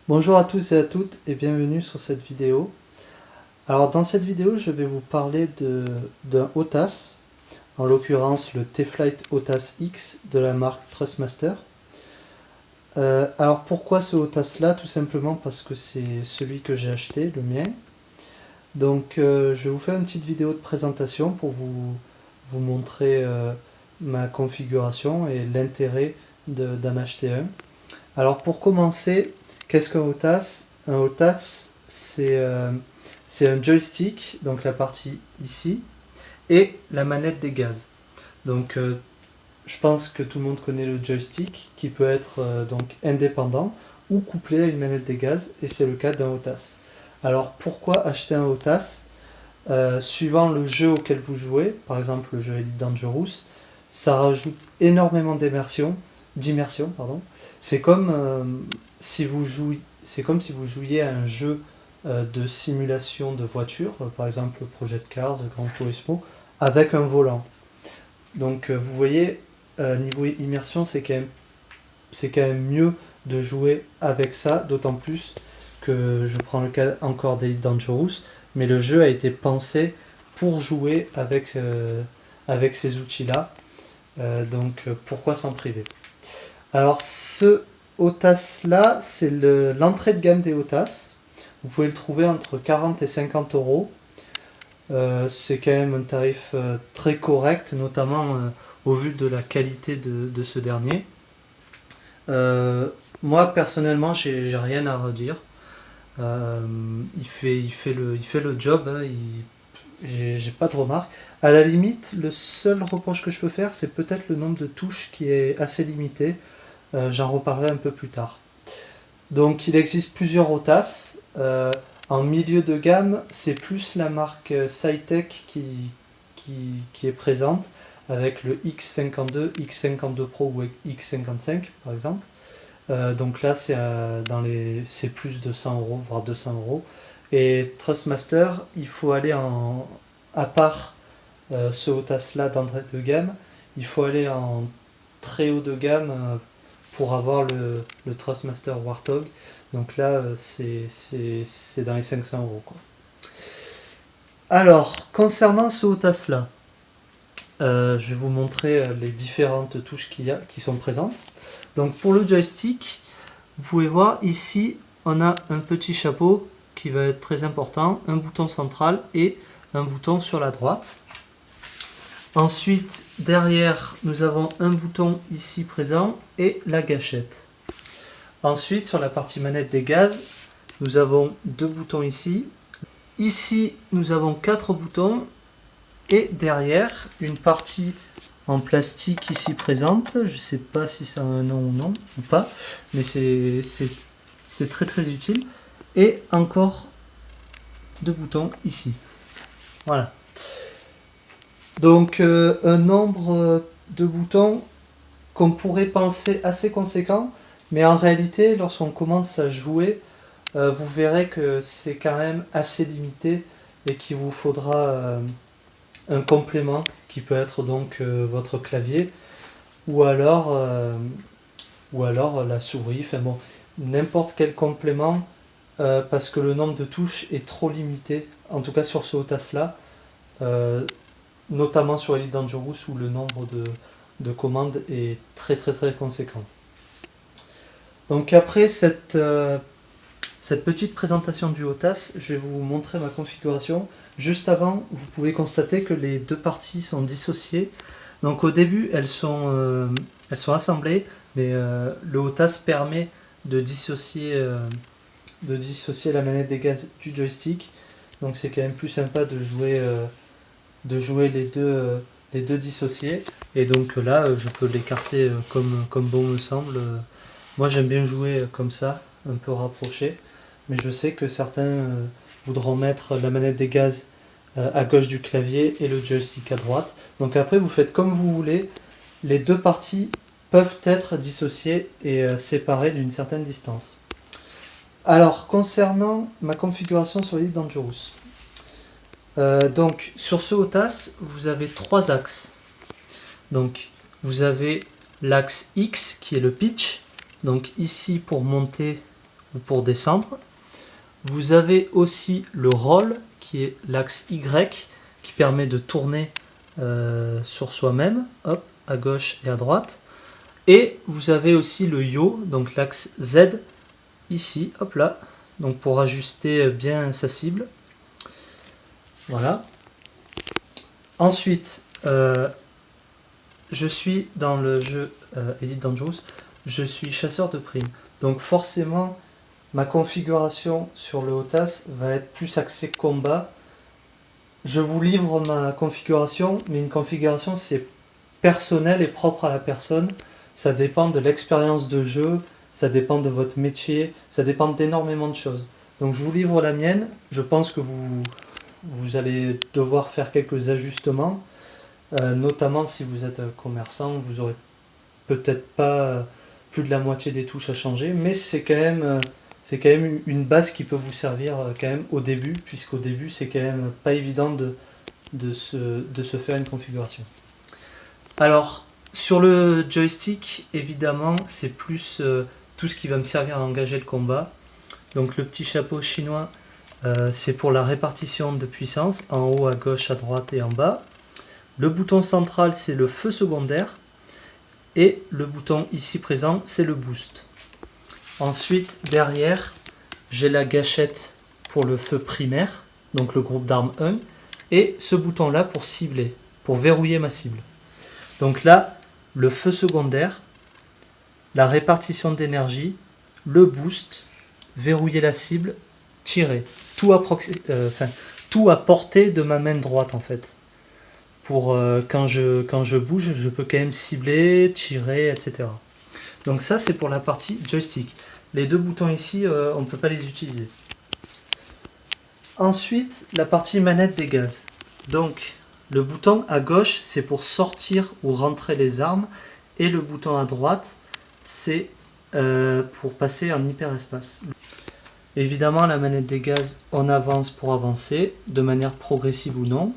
Bonjour à tous et à toutes et bienvenue sur cette vidéo. Alors dans cette vidéo je vais vous parler d'un OTAS, en l'occurrence le T-Flight OTAS X de la marque Trustmaster. Alors pourquoi ce OTAS là? Tout simplement parce que c'est celui que j'ai acheté, le mien. Donc je vais vous faire une petite vidéo de présentation pour vous montrer ma configuration et l'intérêt d'en acheter un. Alors pour commencer, qu'est-ce qu'un OTAS? Un OTAS, c'est un joystick, donc la partie ici, et la manette des gaz. Donc je pense que tout le monde connaît le joystick, qui peut être donc indépendant ou couplé à une manette des gaz, et c'est le cas d'un OTAS. Alors pourquoi acheter un OTAS? Suivant le jeu auquel vous jouez, par exemple le jeu Elite Dangerous, ça rajoute énormément d'immersion, pardon. C'est comme c'est comme si vous jouiez à un jeu de simulation de voiture, par exemple Project Cars, Gran Turismo, avec un volant. Donc vous voyez, niveau immersion, c'est quand même mieux de jouer avec ça, d'autant plus que je prends le cas encore d'Elite Dangerous, mais le jeu a été pensé pour jouer avec ces outils-là, donc pourquoi s'en priver? Alors ce OTAS là, c'est l'entrée de gamme des OTAS. Vous pouvez le trouver entre 40 et 50 euros. C'est quand même un tarif très correct, notamment au vu de la qualité de ce dernier. Moi personnellement, j'ai rien à redire. Il fait le job, hein, j'ai pas de remarques. À la limite, le seul reproche que je peux faire, c'est peut-être le nombre de touches qui est assez limité. J'en reparlerai un peu plus tard. Donc il existe plusieurs OTAS. En milieu de gamme, c'est plus la marque Cytec qui est présente, avec le X52, X52 Pro ou X55 par exemple. Donc là, c'est plus de 100 euros, voire 200 euros. Et Trustmaster, il faut aller à part ce OTAS là d'entrée de gamme, il faut aller en très haut de gamme pour avoir le Trustmaster Warthog. Donc là, c'est dans les 500 euros, quoi. Alors, concernant ce OTAS là, je vais vous montrer les différentes touches qui sont présentes. Donc pour le joystick, vous pouvez voir ici, on a un petit chapeau qui va être très important, un bouton central et un bouton sur la droite. Ensuite, derrière, nous avons un bouton ici présent et la gâchette. Ensuite, sur la partie manette des gaz, nous avons deux boutons ici. Ici, nous avons quatre boutons et derrière, une partie en plastique ici présente. Je ne sais pas si ça a un nom ou non, ou pas, mais c'est très très utile. Et encore deux boutons ici. Voilà. Donc un nombre de boutons qu'on pourrait penser assez conséquent, mais en réalité, lorsqu'on commence à jouer, vous verrez que c'est quand même assez limité et qu'il vous faudra un complément qui peut être donc votre clavier ou alors, la souris, enfin bon, n'importe quel complément parce que le nombre de touches est trop limité, en tout cas sur ce OTAS là, notamment sur Elite Dangerous où le nombre de commandes est très très très conséquent. Donc après cette petite présentation du OTAS, je vais vous montrer ma configuration. Juste avant, vous pouvez constater que les deux parties sont dissociées. Donc au début, elles sont assemblées, mais le OTAS permet de dissocier la manette des gaz du joystick. Donc c'est quand même plus sympa de jouer les deux dissociés. Et donc là, je peux l'écarter comme bon me semble. Moi j'aime bien jouer comme ça, un peu rapproché. Mais je sais que certains voudront mettre la manette des gaz à gauche du clavier et le joystick à droite. Donc après vous faites comme vous voulez, les deux parties peuvent être dissociées et séparées d'une certaine distance. Alors concernant ma configuration sur Elite Dangerous, donc sur ce OTAS vous avez trois axes. Donc vous avez l'axe X qui est le pitch, donc ici pour monter pour descendre. Vous avez aussi le roll qui est l'axe Y qui permet de tourner sur soi-même, hop, à gauche et à droite. Et vous avez aussi le yaw, donc l'axe Z ici, hop là, donc pour ajuster bien sa cible. Voilà. Ensuite, je suis dans le jeu Elite Dangerous, je suis chasseur de primes. Donc forcément, ma configuration sur le HOTAS va être plus axée combat. Je vous livre ma configuration, mais une configuration c'est personnel et propre à la personne. Ça dépend de l'expérience de jeu, ça dépend de votre métier, ça dépend d'énormément de choses. Donc je vous livre la mienne, je pense que vous allez devoir faire quelques ajustements, notamment si vous êtes commerçant, vous aurez peut-être pas plus de la moitié des touches à changer, mais c'est quand même une base qui peut vous servir quand même au début, puisqu'au début c'est quand même pas évident de se faire une configuration. Alors sur le joystick, évidemment c'est plus tout ce qui va me servir à engager le combat. Donc le petit chapeau chinois, c'est pour la répartition de puissance, en haut, à gauche, à droite et en bas. Le bouton central c'est le feu secondaire. Et le bouton ici présent, c'est le boost. Ensuite, derrière, j'ai la gâchette pour le feu primaire, donc le groupe d'armes 1, et ce bouton-là pour cibler, pour verrouiller ma cible. Donc là, le feu secondaire, la répartition d'énergie, le boost, verrouiller la cible, tirer. Tout à portée de ma main droite en fait. Pour quand je bouge, je peux quand même cibler, tirer, etc. Donc ça c'est pour la partie joystick. Les deux boutons ici, on ne peut pas les utiliser. Ensuite, la partie manette des gaz. Donc le bouton à gauche c'est pour sortir ou rentrer les armes, et le bouton à droite c'est pour passer en hyperespace. Évidemment la manette des gaz, on avance pour avancer, de manière progressive ou non.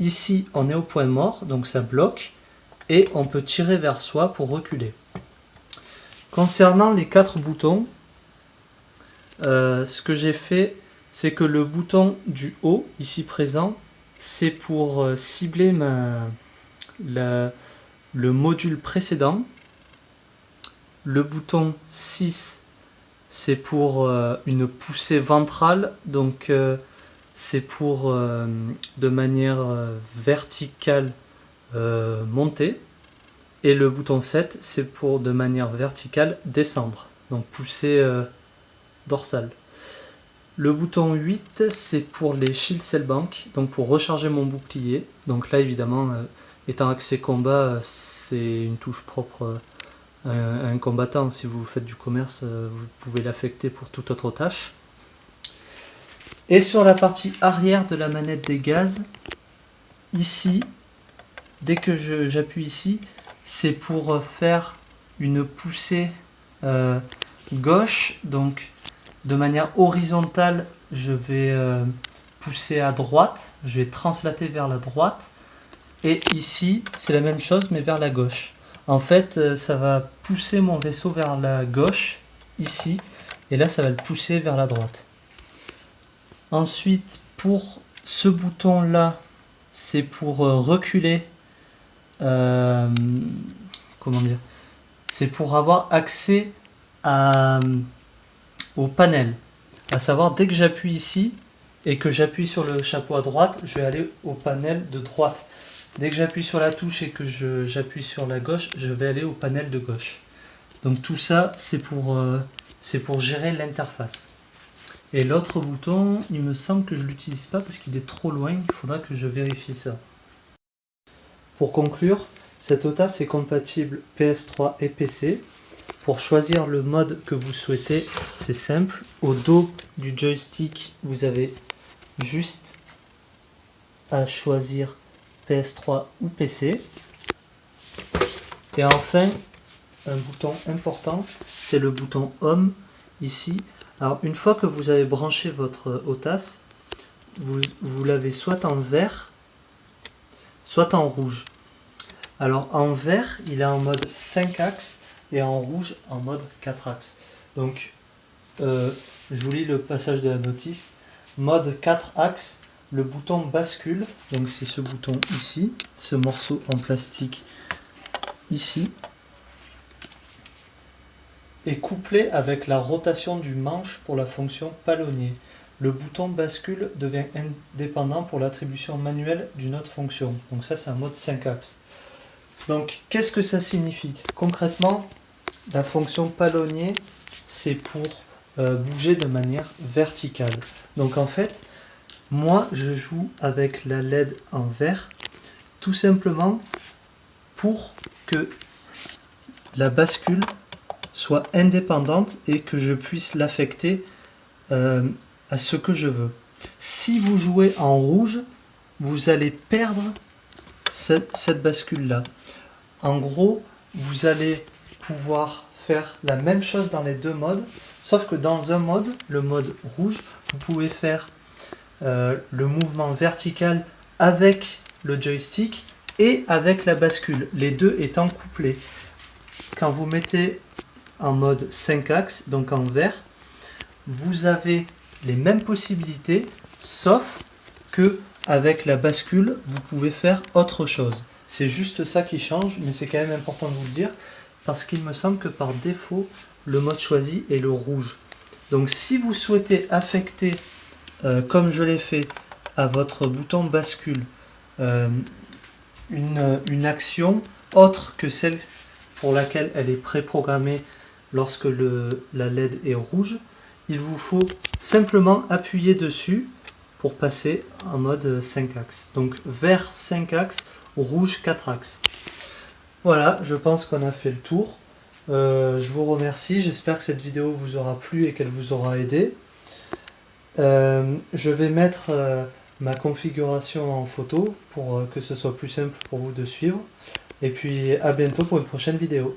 Ici, on est au point mort, donc ça bloque, et on peut tirer vers soi pour reculer. Concernant les 4 boutons, ce que j'ai fait, c'est que le bouton du haut, ici présent, c'est pour cibler le module précédent. Le bouton 6, c'est pour une poussée ventrale, donc c'est pour de manière verticale monter, et le bouton 7 c'est pour de manière verticale descendre, donc poussée dorsale. Le bouton 8 c'est pour les shield cell bank, donc pour recharger mon bouclier. Donc là évidemment étant axé combat, c'est une touche propre à un combattant. Si vous faites du commerce, vous pouvez l'affecter pour toute autre tâche. Et sur la partie arrière de la manette des gaz, ici, dès que j'appuie ici, c'est pour faire une poussée gauche. Donc de manière horizontale, je vais pousser à droite, je vais translater vers la droite. Et ici, c'est la même chose mais vers la gauche. En fait, ça va pousser mon vaisseau vers la gauche, ici, et là ça va le pousser vers la droite. Ensuite, pour ce bouton-là, c'est pour reculer. Comment dire? C'est pour avoir accès au panel. À savoir, dès que j'appuie ici et que j'appuie sur le chapeau à droite, je vais aller au panel de droite. Dès que j'appuie sur la touche et que j'appuie sur la gauche, je vais aller au panel de gauche. Donc tout ça, c'est pour gérer l'interface. Et l'autre bouton, il me semble que je ne l'utilise pas parce qu'il est trop loin, il faudra que je vérifie ça. Pour conclure, cette HOTAS est compatible PS3 et PC. Pour choisir le mode que vous souhaitez, c'est simple. Au dos du joystick, vous avez juste à choisir PS3 ou PC. Et enfin, un bouton important, c'est le bouton Home, ici. Alors une fois que vous avez branché votre HOTAS, vous l'avez soit en vert, soit en rouge. Alors en vert, il est en mode 5 axes et en rouge en mode 4 axes. Donc je vous lis le passage de la notice. Mode 4 axes, le bouton bascule, donc c'est ce bouton ici, ce morceau en plastique ici, est couplé avec la rotation du manche pour la fonction palonnier. Le bouton bascule devient indépendant pour l'attribution manuelle d'une autre fonction. Donc ça c'est un mode 5 axes. Donc qu'est-ce que ça signifie? Concrètement, la fonction palonnier, c'est pour bouger de manière verticale. Donc en fait, moi je joue avec la LED en vert, tout simplement pour que la bascule soit indépendante et que je puisse l'affecter à ce que je veux. Si vous jouez en rouge, vous allez perdre cette bascule-là. En gros, vous allez pouvoir faire la même chose dans les deux modes, sauf que dans un mode, le mode rouge, vous pouvez faire le mouvement vertical avec le joystick et avec la bascule, les deux étant couplés. Quand vous mettez en mode 5 axes, donc en vert, vous avez les mêmes possibilités, sauf que avec la bascule, vous pouvez faire autre chose. C'est juste ça qui change, mais c'est quand même important de vous le dire, parce qu'il me semble que par défaut, le mode choisi est le rouge. Donc si vous souhaitez affecter, comme je l'ai fait, à votre bouton bascule, une action autre que celle pour laquelle elle est préprogrammée lorsque la LED est rouge, il vous faut simplement appuyer dessus pour passer en mode 5 axes. Donc vert 5 axes, rouge 4 axes. Voilà, je pense qu'on a fait le tour. Je vous remercie, j'espère que cette vidéo vous aura plu et qu'elle vous aura aidé. Je vais mettre ma configuration en photo pour que ce soit plus simple pour vous de suivre. Et puis à bientôt pour une prochaine vidéo.